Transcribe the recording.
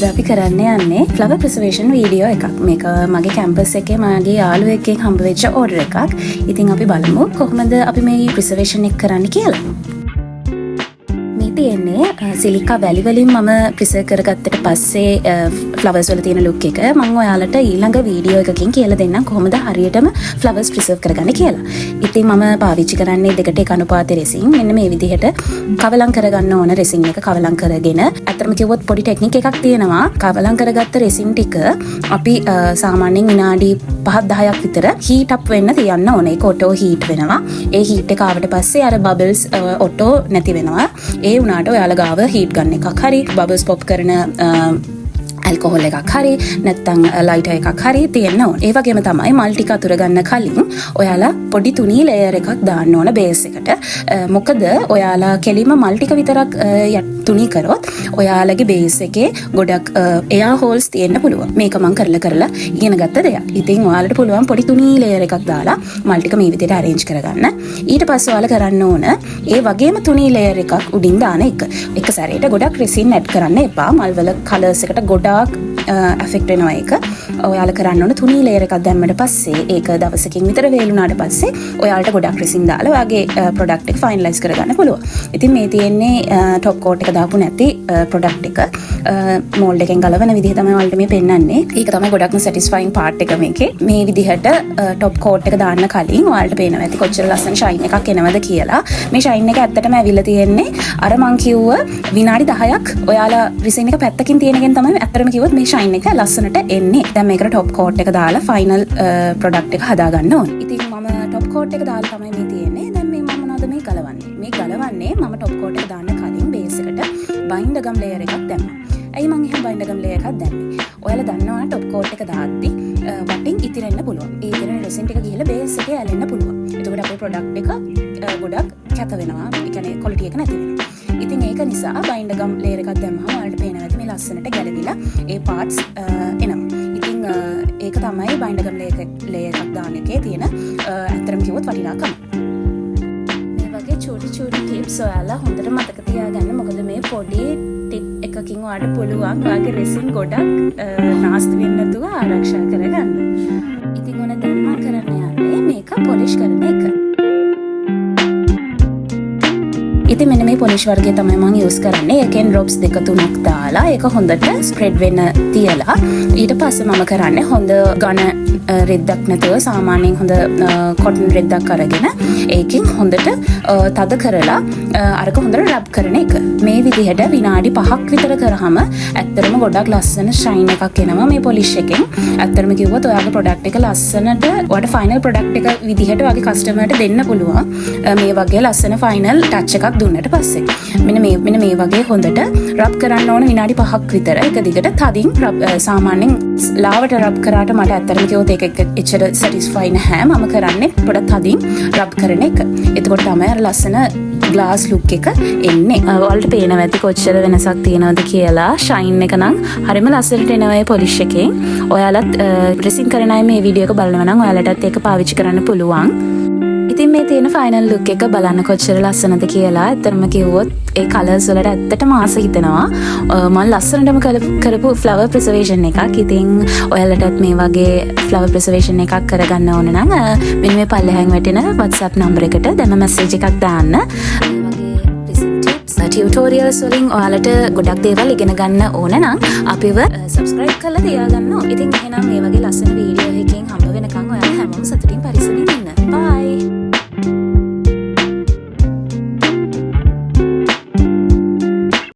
අද අපි කරන්න යන්නේ ෆ්ලවර් ප්‍රිසර්වේෂන් වීඩියෝ එකක්. මේක මගේ කැම්පස් එකේ මගේ යාළුවෙක්ගෙන් හම්බ වෙච්ච ඕඩර් එකක්. ඉතින් අපි බලමු කොහොමද අපි මේ ප්‍රිසර්වේෂන් එක කරන්න කියලා. තියෙන්නේ සිලිකා වැලි වලින් මම ප්‍රිසර්ව් කරගත්තට පස්සේ ෆ්ලවර්ස් වල තියෙන ලුක් එක මම ඔයාලට ඊළඟ වීඩියෝ එකකින් කියලා දෙන්නම් කොහොමද හරියටම ෆ්ලවර්ස් ප්‍රිසර්ව් කරගන්න කියලා. ඉතින් මම පාවිච්චි කරන්නේ 2:1 අනුපාතයේ රෙසින්. මෙන්න මේ විදිහට කවලම් කරගන්න ඕන රෙසින් එක කවලම් කරගෙන අතරම කිව්වොත් පොඩි ටෙක්නික් එකක් තියෙනවා. කවලම් කරගත්ත රෙසින් ටික අපි සාමාන්‍යයෙන් විනාඩි 5-10ක් විතර හීට් අප් වෙන්න තියන්න ඕනේ. ඒක ඔටෝ හීට් වෙනවා. ඒ හීට් එක ආවට පස්සේ අර බබල්ස් ඔටෝ නැති වෙනවා. ඒ උනාට ඔයාලා ගාව හීට් ගන්න එකක් හරි බබල්ස් පොප් කරන ඇල්කොහොල් එකක් හරි නැත්නම් ලයිටර් එකක් හරි තියෙන්න ඕන. ඒ වගේම තමයි මල් ටික අතුර ගන්න කලින් ඔයාලා පොඩි තුනී ලේයර් එකක් දාන්න ඕන බේස් එකට. මොකද ඔයාලා කෙලින්ම මල් ටික විතරක් තුනී කරොත් ඔයාලගේ බේස් එකේ ගොඩක් එයා හෝල්ස් තියෙන්න පුළුවන්. මේක මම කරලා ඉගෙන ගත්ත දෙයක්. ඉතින් ඔයාලට පුළුවන් පොඩි තුනී ලේයර් එකක් දාලා මල් ටික මේ විදිහට arrange කරගන්න. ඊට පස්සේ ඔයාලා කරන්න ඕන ඒ වගේම තුනී ලේයර් එකක් උඩින් දාන එක. එක සැරේට ගොඩක් රෙසින් ඇඩ් කරන්න එපා. මල් වල කලර්ස් එකට ගොඩක් ඇෆෙක්ට් වෙනවා ඒක. ඔයාලා කරන්න ඕන තුනී ලේයර් එකක් දැම්මට පස්සේ ඒක දවසකින් විතර වේලුණාට පස්සේ ඔයාලට ගොඩක් රෙසින් දාලා ඔයාගේ ප්‍රොඩක්ට් එක ෆයිනලයිස් කරගන්න පුළුවන්. ඉතින් මේ තියෙන්නේ টොප් කෝට් එක දාපු නැති ප්‍රොඩක්ට් එක. මෝල්ඩ් එකෙන් ගලවන විදිහ තමයි ඔයාලට මේ පෙන්නන්නේ. ඒක තමයි ගොඩක්ම සැටිස්ෆයින් පාර්ට් එක මේකේ. මේ විදිහට টොප් කෝට් එක දාන්න කලින් ඔයාලට පේනවා ඇති කොච්චර ලස්සන ෂයින් එකක් එනවද කියලා. මේ ෂයින් එක ඇත්තටම ඇවිල්ලා තියෙන්නේ අර මං කිව්ව විනාඩි 10ක් ඔයාලා රිසින් එක පැත්තකින් තියෙන එකෙන් තමයි ඇත්තටම කිව්වොත් මේ ෂයින් එක ලස්සනට එන්නේ. දැන් මේකට টොප් කෝට් එක දාලා ෆයිනල් ප්‍රොඩක්ට් එක හදා ගන්න ඕනේ. ඉතින් මම টොප් කෝට් එක දාලා තමයි මේ තියෙන්නේ. දැන් මේ මම මොනවද මේ ගලවන්නේ? මේ ගලවන්නේ මම টොප් කෝට් එක දාන්න කලින් බේස් එකට බයින්ඩර් ගම් ලේයර් එකක් දැම්මා. ඇයි මං එහෙම බයින්ඩර් ගම් ලේයර් එකක් දැම්මේ? ඔයාලා දන්නවනේ টොප් කෝට් එක දාද්දි වටින් ඉතිරෙන්න පුළුවන්. ඒ ඉතිරෙන රෙසින් ටික ගිහලා බේස් එකේ ඇලෙන්න පුළුවන්. එතකොට අපේ ප්‍රොඩක්ට් එක ගොඩක් කැත වෙනවා. ඒ කියන්නේ ක්වොලිටි එක නැති වෙනවා. ඉතින් ඒක නිසා බයින්ඩර් ගම් ලේයර් එකක් දැම්මම ඔයාලට පේනවා ඇති මේ ලස්සනට ගැලවිලා ඒ පාර්ට්ස් එනවා. ඉතින් ඒක තමයි බයින්ඩර් ගම් ලේයර් එකක් දාන එකේ තියෙන ඇත්තටම කිව්වොත් වටිනාකම. මේ වගේ චූටි ටිප්ස් ඔයාලා හොඳට මතක තියාගන්න. මොකද මේ පොඩි ටිප් එකකින් ඔයාලට පුළුවන් ඔයාගේ රෙසින් ගොඩක් නාස්ති වෙන්නේ නැතුව ආරක්ෂා කරගන්න. ඉතින් ඔන්න දැන් මම කරන්න යන්නේ මේක පොලිෂ් කරන එක. ඉතින් මෙන්න මේ පොලිෂ් වර්ගය තමයි මම යූස් කරන්නේ. ඒකෙන් ඩ්‍රොප්ස් 2-3ක් දාලා ඒක හොඳට ස්ප්‍රෙඩ් වෙන්න තියලා ඊට පස්සේ මම කරන්නේ හොඳ ඝන රෙද්දක් නැතුව සාමාන්‍යයෙන් හොඳ කොටන් රෙද්දක් අරගෙන ඒකෙන් හොඳට තද කරලා අරක හොඳට රබ් කරන එක. මේ විදිහට විනාඩි 5ක් විතර කරාම ඇත්තටම ගොඩක් ලස්සන ෂයින් එකක් එනවා මේ පොලිෂ් එකෙන්. ඇත්තටම කිව්වොත් ඔයාගේ ප්‍රොඩක්ට් එක ලස්සනට ඔයාට ෆයිනල් ප්‍රොඩක්ට් එක විදිහට ඔයාගේ කස්ටමර්ට දෙන්න පුළුවන්. මේ වගේ ලස්සන ෆයිනල් ටච් එකක් දුන්නට පස්සේ මෙන්න මේ වගේ හොඳට රබ් කරන්න ඕන විනාඩි 5ක් විතර එක දිගට තදින් සාමාන්‍යයෙන් ලාවට රබ් කරාට මට ඇත්තටම කිව්වොත් ඒක එච්චර සැටිස්ෆයි නැහැ. මම කරන්නේ පොඩක් තදින් රබ් කරන එක. එතකොට තමයි අර ලස්සන ග්ලාස් ලුක් එක එන්නේ. ඔයාලට පේනවා ඇති කොච්චර වෙනසක් තියෙනවද කියලා. ෂයින් එක නම් හරිම ලස්සනට එනවා මේ පොලිෂ් එකෙන්. ඔයාලත් රෙසින් කරන අය මේ වීඩියෝ එක බලනවා නම් ඔයාලටත් ඒක පාවිච්චි කරන්න පුළුවන්. ඉතින් මේ තියෙන ෆයිනල් ලුක් එක බලන්න කොච්චර ලස්සනද කියලා. ඇත්තටම කිව්වොත් ඒ කලර්ස් වලට ඇත්තටම ආස හිතෙනවා. මම ලස්සනටම කරපු ෆ්ලවර් ප්‍රිසර්වේෂන් එකක්. ඉතින් ඔයාලටත් මේ වගේ ෆ්ලවර් ප්‍රිසර්වේෂන් එකක් කරගන්න ඕන නම් මෙන්න මේ පල්ලෙහාන් වැටෙන WhatsApp නම්බර් එකට දැන්ම මැසේජ් එකක් දාන්න. ටියුටෝරියල්ස් වලින් ඔයාලට ගොඩක් දේවල් ඉගෙන ගන්න ඕන නම් අපිව සබ්ස්ක්‍රයිබ් කරලා තියාගන්න ඕන. ඉතින් එහෙනම් මේ වගේ ලස්සන වීඩියෝ එකකින් හම්බ වෙනකන් ඔයාලා හැමෝම සතුටින් පරිස්සමින් ඉන්න.